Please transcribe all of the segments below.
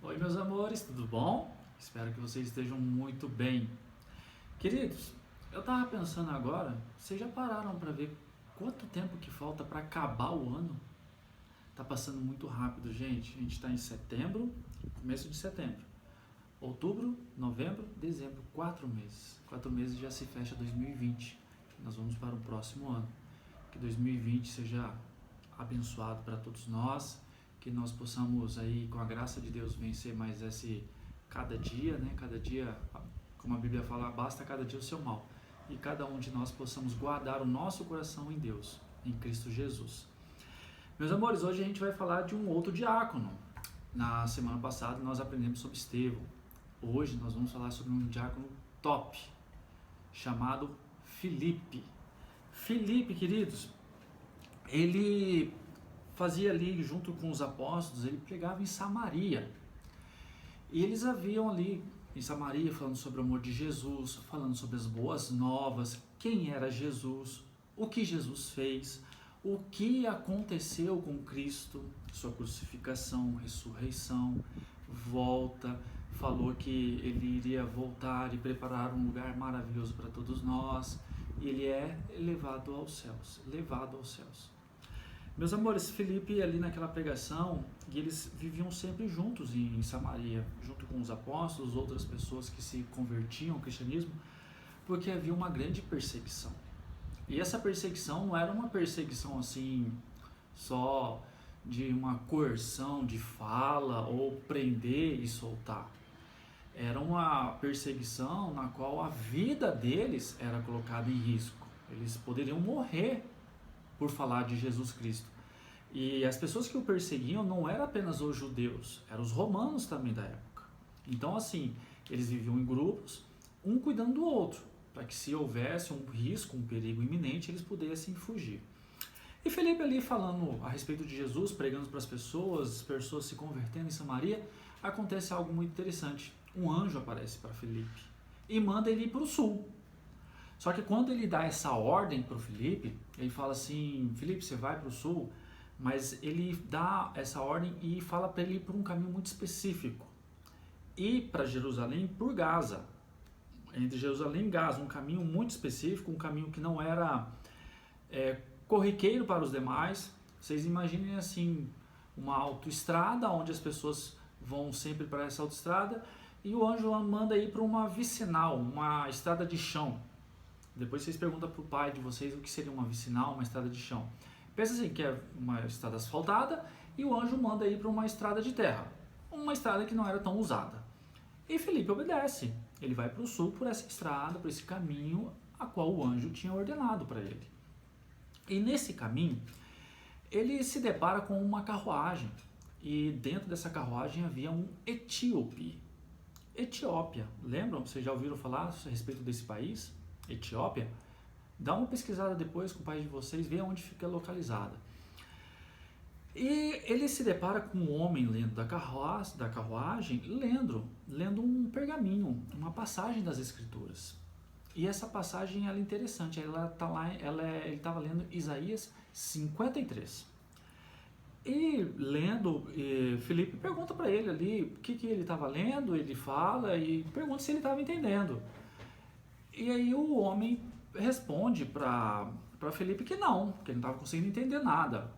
Oi, meus amores, tudo bom? Espero que vocês estejam muito bem. Queridos, eu tava pensando agora, vocês já pararam para ver quanto tempo que falta para acabar o ano? Tá passando muito rápido, gente. A gente tá em setembro, começo de setembro. Outubro, novembro, dezembro, 4 meses. 4 meses já se fecha 2020. Nós vamos para o próximo ano. Que 2020 seja abençoado para todos nós, que nós possamos aí, com a graça de Deus, vencer mais esse cada dia, né? Cada dia, como a Bíblia fala, basta cada dia o seu mal. E cada um de nós possamos guardar o nosso coração em Deus, em Cristo Jesus. Meus amores, hoje a gente vai falar de um outro diácono. Na semana passada nós aprendemos sobre Estevão. Hoje nós vamos falar sobre um diácono top, chamado Filipe. Filipe, queridos, ele fazia ali junto com os apóstolos, ele pregava em Samaria. E eles haviam ali em Samaria falando sobre o amor de Jesus, falando sobre as boas novas, quem era Jesus, o que Jesus fez, o que aconteceu com Cristo, sua crucificação, ressurreição, volta, falou que ele iria voltar e preparar um lugar maravilhoso para todos nós, e ele é levado aos céus, levado aos céus. Meus amores, Filipe ali naquela pregação, e eles viviam sempre juntos em Samaria, junto com os apóstolos, outras pessoas que se convertiam ao cristianismo, porque havia uma grande perseguição. E essa perseguição não era uma perseguição assim, só de uma coerção de fala ou prender e soltar. Era uma perseguição na qual a vida deles era colocada em risco. Eles poderiam morrer por falar de Jesus Cristo. E as pessoas que o perseguiam não eram apenas os judeus, eram os romanos também da época. Então, assim, eles viviam em grupos, um cuidando do outro, para que se houvesse um risco, um perigo iminente, eles pudessem fugir. E Felipe ali falando a respeito de Jesus, pregando para as pessoas se convertendo em Samaria, acontece algo muito interessante. Um anjo aparece para Felipe e manda ele ir para o sul. Só que quando ele dá essa ordem para o Filipe, ele fala assim, Filipe, você vai para o sul, mas ele dá essa ordem e fala para ele ir por um caminho muito específico. Ir para Jerusalém por Gaza, entre Jerusalém e Gaza, um caminho muito específico, um caminho que não era corriqueiro para os demais. Vocês imaginem assim, uma autoestrada onde as pessoas vão sempre para essa autoestrada e o anjo manda ir para uma vicinal, uma estrada de chão. Depois vocês perguntam para o pai de vocês o que seria uma vicinal, uma estrada de chão. Pensa assim, que é uma estrada asfaltada e o anjo manda ir para uma estrada de terra. Uma estrada que não era tão usada. E Felipe obedece. Ele vai para o sul por essa estrada, por esse caminho a qual o anjo tinha ordenado para ele. E nesse caminho, ele se depara com uma carruagem. E dentro dessa carruagem havia um etíope. Etiópia. Lembram? Vocês já ouviram falar a respeito desse país? Etiópia? Dá uma pesquisada depois com o pai de vocês, vê onde fica localizada. E ele se depara com um homem lendo da carruagem, lendo um pergaminho, uma passagem das escrituras. E essa passagem ela é interessante, ela tá lá, ele estava lendo Isaías 53. E lendo, Felipe pergunta para ele ali o que ele estava lendo, ele fala e pergunta se ele estava entendendo. E aí o homem responde para Felipe que não, que ele não estava conseguindo entender nada.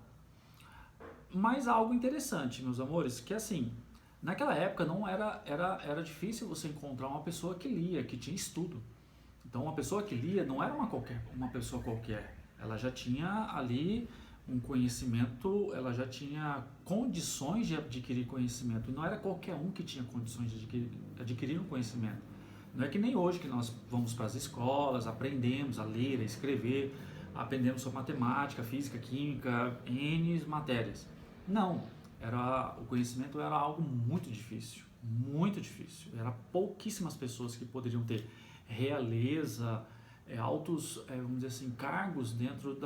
Mas algo interessante, meus amores, que assim, naquela época não era difícil você encontrar uma pessoa que lia, que tinha estudo. Então uma pessoa que lia não era uma pessoa qualquer, ela já tinha ali um conhecimento, ela já tinha condições de adquirir conhecimento, e não era qualquer um que tinha condições de adquirir um conhecimento. Não é que nem hoje que nós vamos para as escolas, aprendemos a ler, a escrever, aprendemos sobre matemática, física, química, N matérias. Não, o conhecimento era algo muito difícil, muito difícil. Era pouquíssimas pessoas que poderiam ter realeza, altos, vamos dizer assim, cargos dentro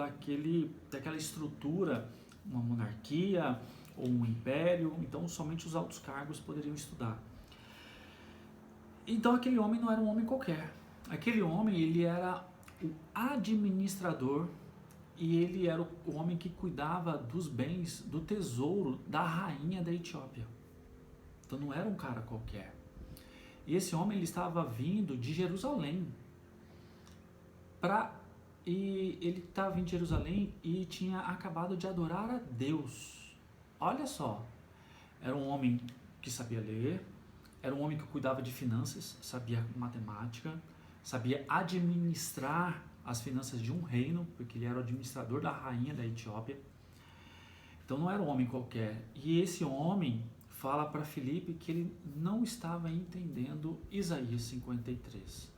daquela estrutura, uma monarquia ou um império. Então somente os altos cargos poderiam estudar. Então aquele homem não era um homem qualquer. Aquele homem, ele era o administrador e ele era o homem que cuidava dos bens, do tesouro da rainha da Etiópia. Então não era um cara qualquer. E esse homem ele estava vindo de Jerusalém. E ele estava vindo de Jerusalém e tinha acabado de adorar a Deus. Olha só. Era um homem que sabia ler, era um homem que cuidava de finanças, sabia matemática, sabia administrar as finanças de um reino, porque ele era o administrador da rainha da Etiópia. Então não era um homem qualquer. E esse homem fala para Filipe que ele não estava entendendo Isaías 53.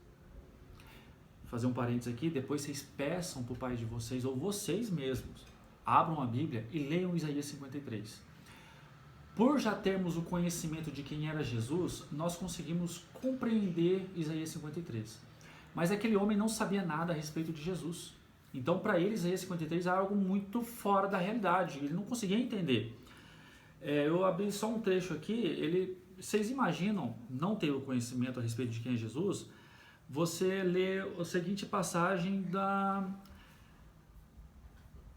Vou fazer um parênteses aqui, depois vocês peçam para o pai de vocês, ou vocês mesmos, abram a Bíblia e leiam Isaías 53. Por já termos o conhecimento de quem era Jesus, nós conseguimos compreender Isaías 53. Mas aquele homem não sabia nada a respeito de Jesus. Então, para ele, Isaías 53 era algo muito fora da realidade. Ele não conseguia entender. Eu abri só um trecho aqui. Vocês imaginam não ter o conhecimento a respeito de quem é Jesus? Você lê a seguinte passagem da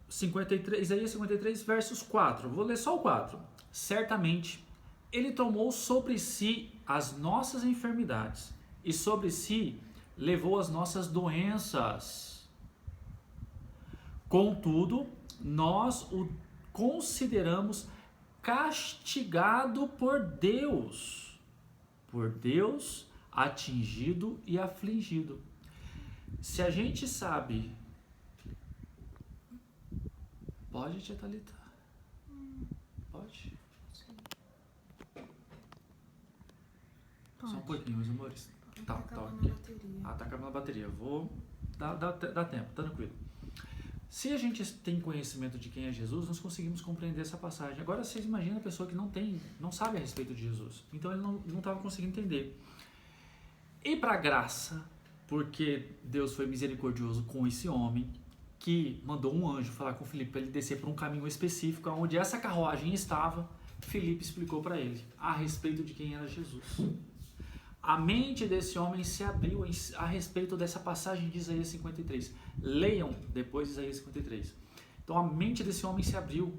53, Isaías 53, versos 4. Vou ler só o 4. Certamente, ele tomou sobre si as nossas enfermidades e sobre si levou as nossas doenças. Contudo, nós o consideramos castigado por Deus atingido e afligido. Se a gente sabe... Pode, tia Thalita? Pode? Só um pouquinho, meus amores. Tá aqui. Tá acabando a bateria. Vou dar tempo, tranquilo. Se a gente tem conhecimento de quem é Jesus, nós conseguimos compreender essa passagem. Agora vocês imaginam a pessoa que não sabe a respeito de Jesus. Então ele não estava conseguindo entender. E para graça, porque Deus foi misericordioso com esse homem, que mandou um anjo falar com Filipe para ele descer por um caminho específico, onde essa carruagem estava, Filipe explicou para ele a respeito de quem era Jesus. A mente desse homem se abriu a respeito dessa passagem de Isaías 53. Leiam depois Isaías 53. Então a mente desse homem se abriu.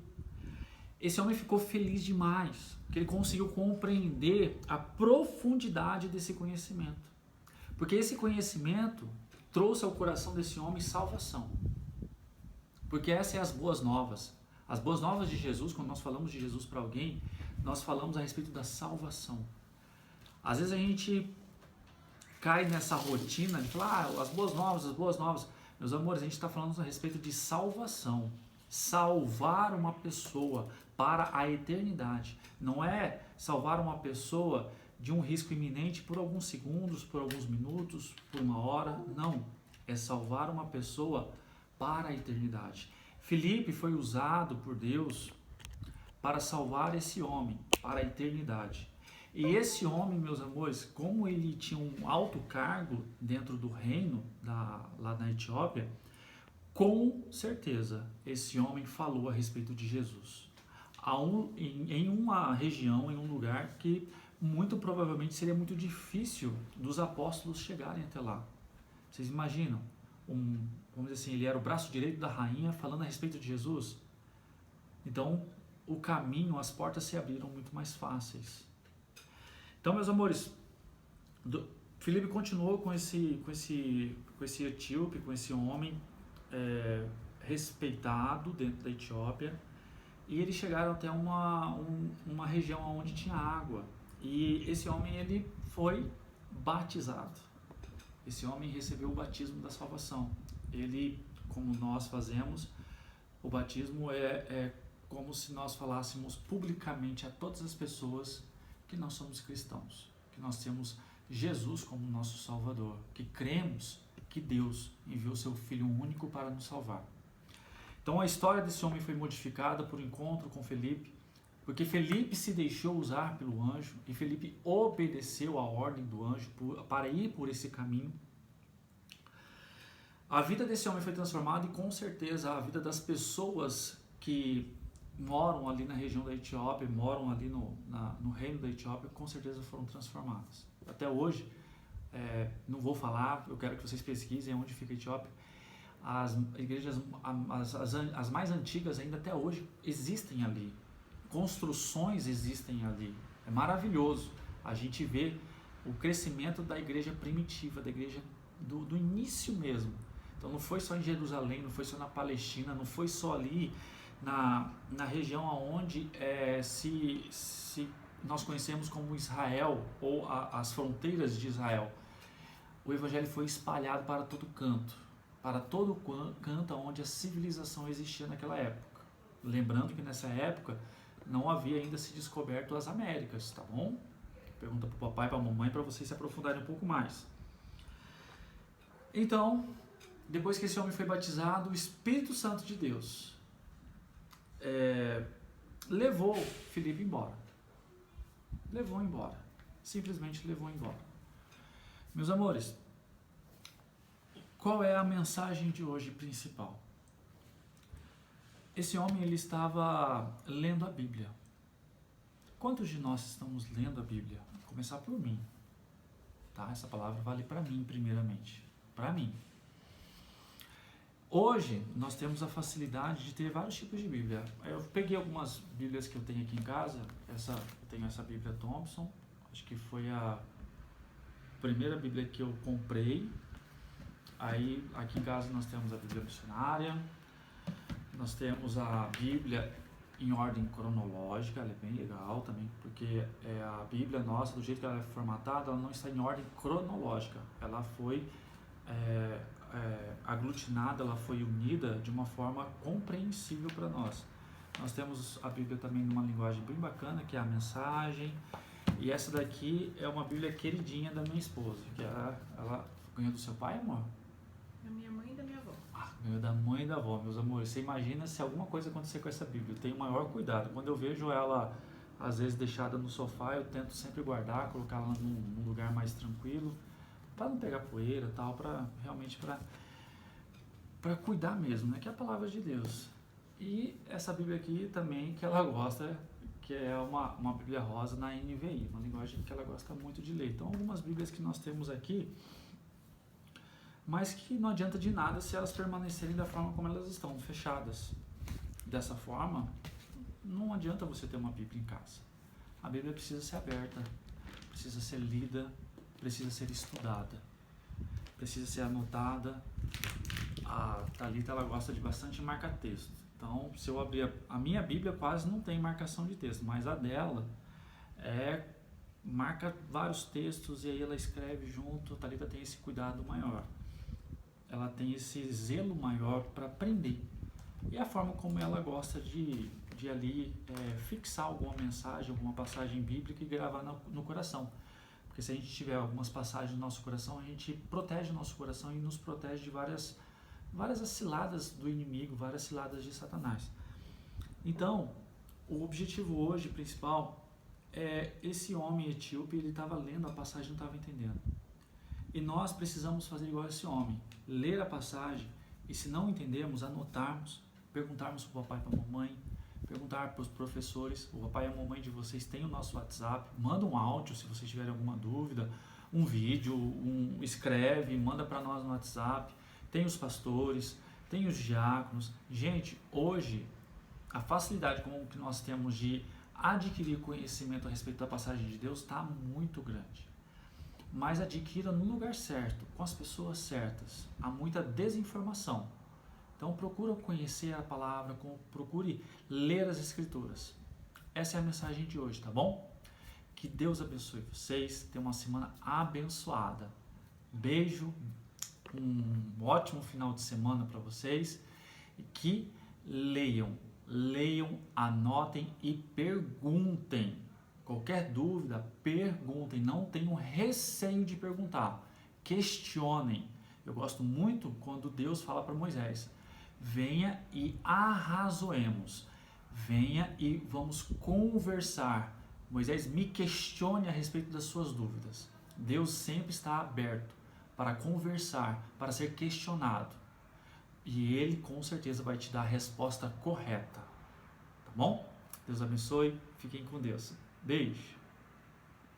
Esse homem ficou feliz demais, porque ele conseguiu compreender a profundidade desse conhecimento. Porque esse conhecimento trouxe ao coração desse homem salvação. Porque essas são as boas novas. As boas novas de Jesus, quando nós falamos de Jesus para alguém, nós falamos a respeito da salvação. Às vezes a gente cai nessa rotina de falar, as boas novas. Meus amores, a gente está falando a respeito de salvação. Salvar uma pessoa para a eternidade. Não é salvar uma pessoa de um risco iminente por alguns segundos, por alguns minutos, por uma hora. Não. É salvar uma pessoa para a eternidade. Filipe foi usado por Deus para salvar esse homem para a eternidade. E esse homem, meus amores, como ele tinha um alto cargo dentro do reino lá na Etiópia, com certeza esse homem falou a respeito de Jesus. Em uma região, em um lugar que muito provavelmente seria muito difícil dos apóstolos chegarem até lá. Vocês imaginam? Vamos dizer assim, ele era o braço direito da rainha falando a respeito de Jesus. Então, o caminho, as portas se abriram muito mais fáceis. Então, meus amores, Filipe continuou com esse etíope, com esse homem respeitado dentro da Etiópia, e eles chegaram até uma região onde tinha água. E esse homem ele foi batizado. Esse homem recebeu o batismo da salvação. Ele, como nós fazemos, o batismo é como se nós falássemos publicamente a todas as pessoas que nós somos cristãos, que nós temos Jesus como nosso Salvador, que cremos que Deus enviou seu Filho único para nos salvar. Então a história desse homem foi modificada por encontro com Filipe, porque Filipe se deixou usar pelo anjo e Filipe obedeceu a ordem do anjo para ir por esse caminho. A vida desse homem foi transformada e com certeza a vida das pessoas que moram ali na região da Etiópia, moram ali no reino da Etiópia, com certeza foram transformadas. Até hoje, não vou falar, eu quero que vocês pesquisem onde fica a Etiópia. As igrejas, as mais antigas ainda até hoje existem ali. Construções existem ali. É maravilhoso a gente ver o crescimento da igreja primitiva, da igreja do início mesmo. Então não foi só em Jerusalém, não foi só na Palestina, não foi só ali na região onde se nós conhecemos como Israel, ou as fronteiras de Israel. O evangelho foi espalhado para todo canto onde a civilização existia naquela época. Lembrando que nessa época não havia ainda se descoberto as Américas, tá bom? Pergunta para o papai e para a mamãe para vocês se aprofundarem um pouco mais. Então, depois que esse homem foi batizado, o Espírito Santo de Deus levou Filipe embora. Levou embora. Simplesmente levou embora. Meus amores, qual é a mensagem de hoje principal? Esse homem ele estava lendo a Bíblia. Quantos de nós estamos lendo a Bíblia? Vou começar por mim. Tá? Essa palavra vale para mim primeiramente. Para mim. Hoje nós temos a facilidade de ter vários tipos de Bíblia. Eu peguei algumas Bíblias que eu tenho aqui em casa. Eu tenho essa Bíblia Thompson. Acho que foi a primeira Bíblia que eu comprei. Aí aqui em casa nós temos a Bíblia Missionária. Nós temos a Bíblia em ordem cronológica, ela é bem legal também, porque a Bíblia nossa, do jeito que ela é formatada, ela não está em ordem cronológica, ela foi aglutinada, ela foi unida de uma forma compreensível para nós. Nós temos a Bíblia também numa linguagem bem bacana, que é a Mensagem, e essa daqui é uma Bíblia queridinha da minha esposa, que ela ganhou do seu pai, amor? Da minha mãe e da minha avó. Ganhou da mãe e da avó, meus amores. Você imagina se alguma coisa acontecer com essa Bíblia. Eu tenho o maior cuidado. Quando eu vejo ela, às vezes, deixada no sofá, eu tento sempre guardar, colocar ela num lugar mais tranquilo, para não pegar poeira e tal, realmente para cuidar mesmo, né? Que é a palavra de Deus. E essa Bíblia aqui também, que ela gosta, que é uma Bíblia rosa na NVI, uma linguagem que ela gosta muito de ler. Então, algumas Bíblias que nós temos aqui, mas que não adianta de nada se elas permanecerem da forma como elas estão, fechadas. Dessa forma, não adianta você ter uma Bíblia em casa. A Bíblia precisa ser aberta, precisa ser lida, precisa ser estudada, precisa ser anotada. A Thalita, ela gosta de bastante marca-texto. Então, se eu abrir a minha Bíblia, quase não tem marcação de texto, mas a dela marca vários textos e aí ela escreve junto. A Thalita tem esse cuidado maior. Ela tem esse zelo maior para aprender. E a forma como ela gosta de ali fixar alguma mensagem, alguma passagem bíblica e gravar no coração. Porque se a gente tiver algumas passagens no nosso coração, a gente protege o nosso coração e nos protege de várias ciladas do inimigo, várias ciladas de Satanás. Então, o objetivo hoje principal é esse homem etíope, ele estava lendo a passagem e não estava entendendo. E nós precisamos fazer igual esse homem, ler a passagem e, se não entendermos, anotarmos, perguntarmos para o papai e para a mamãe, perguntar para os professores. O papai e a mamãe de vocês têm o nosso WhatsApp, manda um áudio se vocês tiverem alguma dúvida, um vídeo, escreve, manda para nós no WhatsApp. Tem os pastores, tem os diáconos. Gente, hoje, a facilidade com que nós temos de adquirir conhecimento a respeito da passagem de Deus está muito grande. Mas adquira no lugar certo, com as pessoas certas. Há muita desinformação. Então procura conhecer a palavra, procure ler as escrituras. Essa é a mensagem de hoje, tá bom? Que Deus abençoe vocês, tenham uma semana abençoada. Beijo, um ótimo final de semana para vocês e que leiam, anotem e perguntem. Qualquer dúvida, perguntem, não tenham receio de perguntar, questionem. Eu gosto muito quando Deus fala para Moisés: venha e arrazoemos, venha e vamos conversar. Moisés, me questione a respeito das suas dúvidas. Deus sempre está aberto para conversar, para ser questionado. E Ele com certeza vai te dar a resposta correta. Tá bom? Deus abençoe, fiquem com Deus. Beijo!